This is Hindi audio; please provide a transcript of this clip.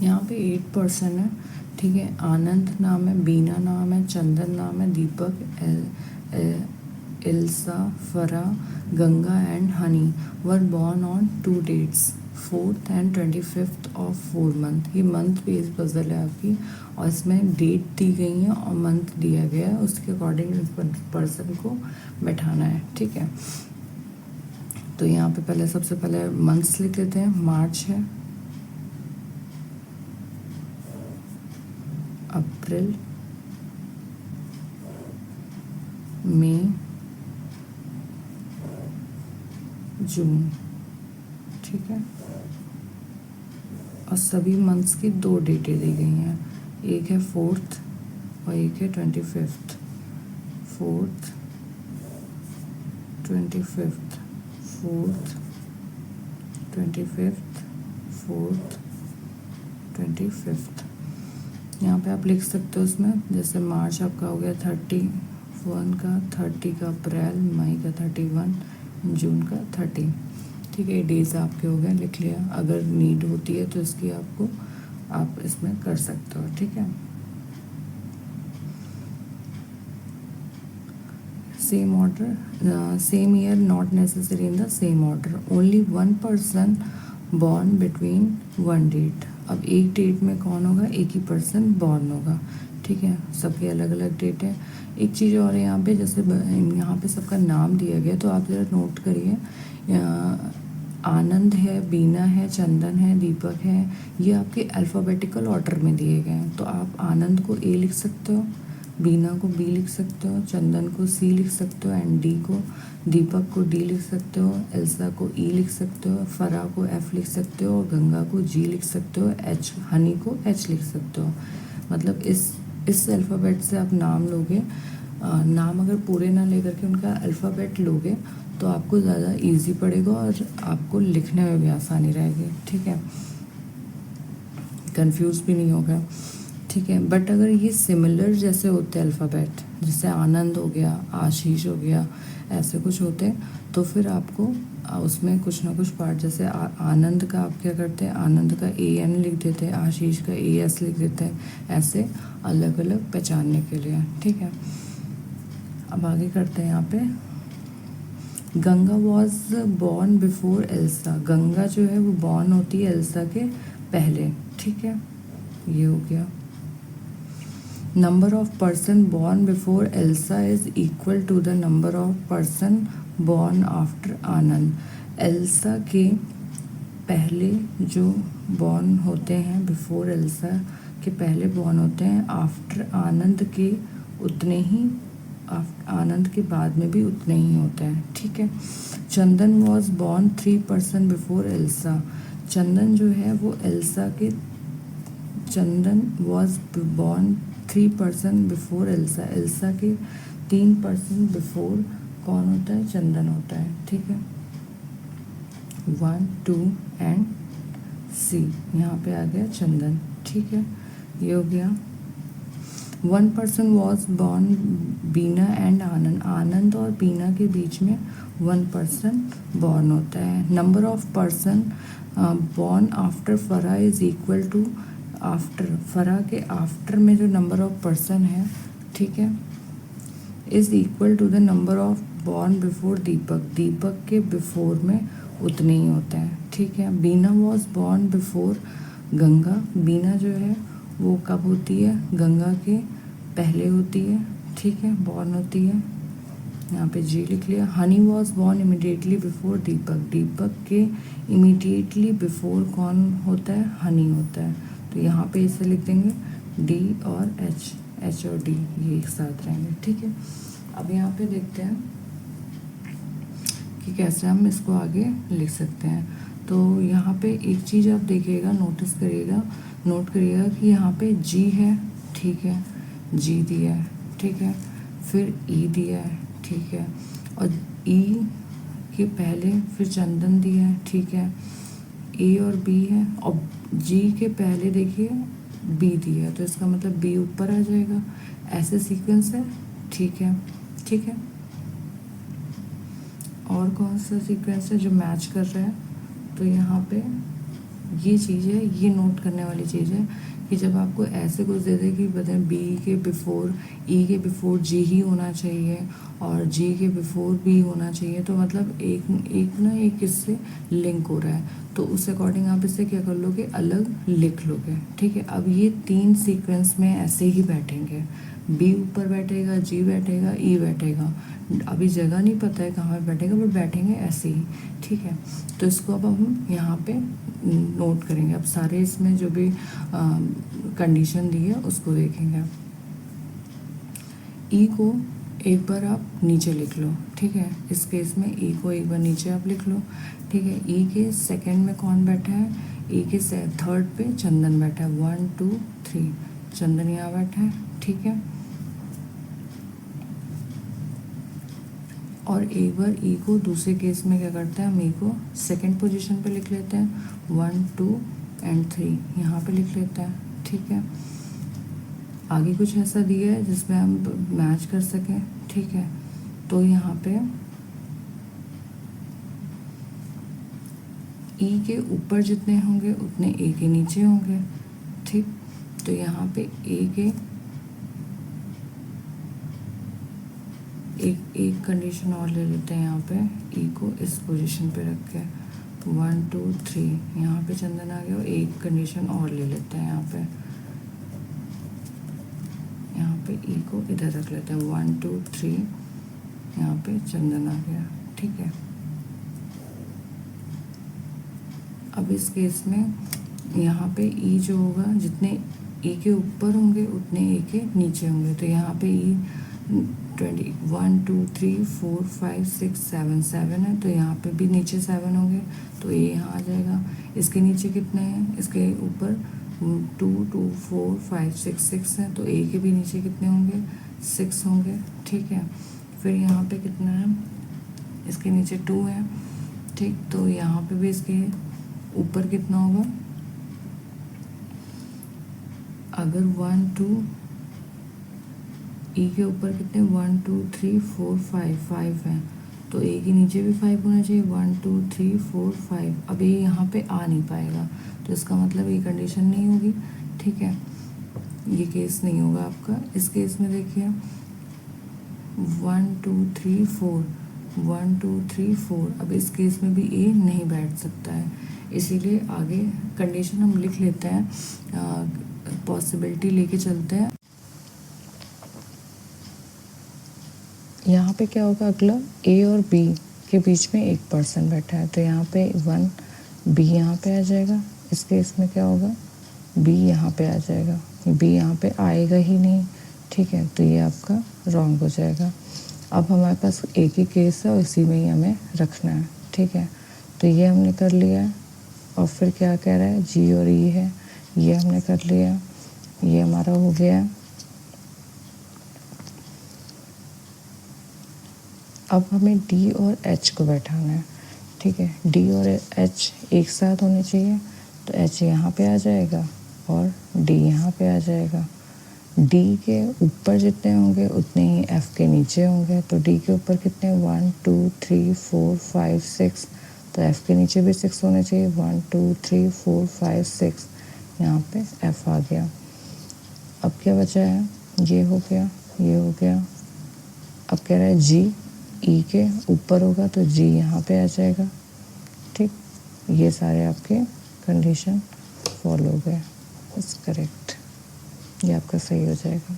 यहाँ पे 8 पर्सन है, ठीक है। आनंद नाम है, बीना नाम है, चंदन नाम है, दीपक, इल्सा, फरा, Ganga and honey were born on 2 dates, 4th and 25th of 4 month। ये मंथ बेस्ड पजल है आपकी, और इसमें डेट दी गई है और मंथ दिया गया है, उसके अकॉर्डिंग पर्सन को बैठाना है, ठीक है। तो यहाँ पे पहले सबसे पहले मंथ्स लिख लेते हैं। मार्च है, अप्रैल, मई, जून, ठीक है। और सभी मंथ्स की 2 डेटें दी गई हैं, एक है 4th और एक है 25th। 4th, 25th, 4th, 25th, 4th, 25th। यहाँ पे आप लिख सकते हो उसमें, जैसे मार्च आपका हो गया 31 का, 30 का अप्रैल, मई का 31, जून का 30, ठीक है। डेज आपके हो गए, लिख लिया। अगर नीड होती है तो इसकी आपको आप इसमें कर सकते हो, ठीक है। Same order, same year not necessary in the same order, only 1 person born between 1 date. अब एक डेट में कौन होगा, एक ही पर्सन बॉर्न होगा, ठीक है। सबके अलग अलग डेट है। एक चीज़ और है यहाँ पे, जैसे यहाँ पे सबका नाम दिया गया, तो आप ज़रा नोट करिए। आनंद है, बीना है, चंदन है, दीपक है, ये आपके अल्फ़ाबेटिकल ऑर्डर में दिए गए हैं। तो आप आनंद को ए लिख सकते हो, बीना को बी लिख सकते हो, चंदन को सी लिख सकते हो एंड डी को, दीपक को डी लिख सकते हो, एल्सा को ई लिख सकते हो, फरा को एफ लिख सकते हो, और गंगा को जी लिख सकते हो, एच, हनी को एच लिख सकते हो। मतलब इस अल्फ़ाबेट से आप नाम लोगे। नाम अगर पूरे ना लेकर के उनका अल्फ़ाबेट लोगे तो आपको ज़्यादा इजी पड़ेगा और आपको लिखने में भी आसानी रहेगी, ठीक है। कंफ्यूज भी नहीं होगा, ठीक है। बट अगर ये सिमिलर जैसे होते हैं अल्फ़ाबेट, जैसे आनंद हो गया, आशीष हो गया, ऐसे कुछ होते तो फिर आपको उसमें कुछ ना कुछ पार्ट, जैसे आनंद का आप क्या करते हैं, आनंद का ए एन लिख देते हैं, आशीष का ए एस लिख देते हैं, ऐसे अलग अलग पहचानने के लिए, ठीक है। अब आगे करते हैं यहाँ पे। Ganga was born before Elsa. Ganga जो है वो बॉर्न होती है एल्सा के पहले, ठीक है। ये हो गया। Number of person born before Elsa is equal to the number of person born after Anand. Elsa के पहले जो बॉर्न होते हैं, बिफोर एल्सा के पहले बॉर्न होते हैं, आफ्टर आनंद के उतने ही, आनंद के बाद में भी उतने ही होते हैं, ठीक है। Chandan was born 3 person before Elsa. Chandan जो है वो एल्सा के, Chandan was born 3 person before Elsa. Elsa के 3 पर्सन बिफोर कौन होता है, चंदन होता है, ठीक है। 1, 2 एंड सी, यहाँ पे आ गया चंदन, ठीक है। ये हो गया। 1 person was born Bina and Anand. Anand और बीना के बीच में 1 पर्सन बॉर्न होता है। Number of person born after फरा इज इक्वल टू, आफ्टर फरा के आफ्टर में जो नंबर ऑफ पर्सन है, ठीक है, is equal to the number of born before Deepak. Deepak के बिफोर में उतने ही होते हैं, ठीक है। Bina was born before Ganga. Bina जो है वो कब होती है, गंगा के पहले होती है, ठीक है, बॉर्न होती है। यहाँ पे जी लिख लिया। Honey was born immediately before Deepak. Deepak के इमिडिएटली बिफोर कौन होता है, हनी होता है। तो यहाँ पे इसे लिख देंगे डी और एच, एच और डी ये एक साथ रहेंगे, ठीक है। अब यहाँ पे देखते हैं कि कैसे हम इसको आगे लिख सकते हैं। तो यहाँ पे एक चीज़ आप देखिएगा, नोटिस करिएगा, नोट करिएगा कि यहाँ पे जी है, ठीक है, जी दिया है, ठीक है, फिर ई दिया है, ठीक है, और ई के पहले फिर चंदन दिया है, ठीक है, ए और बी है, और जी के पहले देखिए बी दिया है, तो इसका मतलब बी ऊपर आ जाएगा। ऐसे सीक्वेंस है, ठीक है, ठीक है। और कौन सा सीक्वेंस है जो मैच कर रहा है, तो यहाँ पे ये चीज़ है, ये नोट करने वाली चीज़ है कि जब आपको ऐसे कुछ दे दे कि बताएं बी के बिफोर ई के बिफोर जी ही होना चाहिए और जी के बिफोर बी होना चाहिए, तो मतलब एक ना एक इससे लिंक हो रहा है, तो उस अकॉर्डिंग आप इसे क्या कर लोगे, अलग लिख लोगे। ठीक है, अब ये 3 सीक्वेंस में ऐसे ही बैठेंगे, बी ऊपर बैठेगा, जी बैठेगा, ई बैठेगा। अभी जगह नहीं पता है कहाँ पे बैठेगा, बट बैठेंगे ऐसे ही। ठीक है, तो इसको अब हम यहाँ पे नोट करेंगे। अब सारे इसमें जो भी कंडीशन दी है उसको देखेंगे। ई को एक बार आप नीचे लिख लो। ठीक है, इस केस में ई को एक बार नीचे आप लिख लो। ठीक है, ई के सेकंड में कौन बैठा है, ई के थर्ड पे चंदन बैठा है, 1 2 3 चंदन यहाँ बैठा है। ठीक है, और एक बार ई को दूसरे केस में क्या करते हैं, हम ई को सेकंड पोजीशन पे लिख लेते हैं, 1 2 एंड 3 यहाँ पे लिख लेते हैं। ठीक है, आगे कुछ ऐसा दिया है जिसमें हम मैच कर सकें। ठीक है, तो यहाँ पे ई के ऊपर जितने होंगे उतने ए के नीचे होंगे। ठीक, तो यहाँ पे ए के एक कंडीशन और ले लेते हैं, यहाँ पे ई को इस पोजीशन पे रख के 1 2 3 यहाँ पे चंदन आ गया, और एक कंडीशन और ले लेते हैं, यहाँ पे ई को इधर रख लेते हैं, 1 2 3 यहाँ पे चंदन आ गया। ठीक है, अब इस केस में यहाँ पे ई जो होगा, जितने ई के ऊपर होंगे उतने ए के नीचे होंगे, तो यहाँ पे ई 1 2 3 4 5 6 7 है, तो यहाँ पे भी नीचे 7 होंगे, तो ए यहाँ आ जाएगा। इसके नीचे कितने हैं, इसके ऊपर 2 2 4 5 6 है, तो ए के भी नीचे कितने होंगे, 6 होंगे। ठीक है, फिर यहाँ पे कितना है, इसके नीचे 2 है। ठीक, तो यहाँ पे भी इसके ऊपर कितना होगा, अगर 1 2 ई के ऊपर कितने 1 2 3 4 5 है, तो ए के नीचे भी 5 होना चाहिए, 1 2 3 4 5। अब ये यहाँ पे आ नहीं पाएगा, तो इसका मतलब ये कंडीशन नहीं होगी। ठीक है, ये केस नहीं होगा आपका। इस केस में देखिए 1 2 3 4 1 2 3 4, अब इस केस में भी ए नहीं बैठ सकता है, इसीलिए आगे कंडीशन हम लिख लेते हैं, पॉसिबिलिटी लेके चलते हैं। यहाँ पे क्या होगा, अगला ए और बी के बीच में एक पर्सन बैठा है, तो यहाँ पे 1 बी यहाँ पे आ जाएगा। इस केस में क्या होगा, बी यहाँ पे आ जाएगा, बी यहाँ पे आएगा ही नहीं। ठीक है, तो ये आपका रॉन्ग हो जाएगा। अब हमारे पास एक ही केस है और इसी में ही हमें रखना है। ठीक है, तो ये हमने कर लिया है, और फिर क्या कह रहा है, जी और ई है, ये हमने कर लिया, ये हमारा हो गया। अब हमें डी और एच को बैठाना है। ठीक है, डी और एच एक साथ होने चाहिए, तो एच यहाँ पे आ जाएगा और डी यहाँ पे आ जाएगा। डी के ऊपर जितने होंगे उतने ही एफ के नीचे होंगे, तो डी के ऊपर कितने 1 2 3 4 5 6, तो एफ के नीचे भी 6 होने चाहिए, 1 2 3 4 5 6, यहाँ पे एफ आ गया। अब क्या बचा है, ये हो गया, ये हो गया। अब कह रहा है जी ई के ऊपर होगा, तो जी यहाँ पे आ जाएगा। ठीक, ये सारे आपके कंडीशन फॉलो हो गए, इट्स करेक्ट, ये आपका सही हो जाएगा।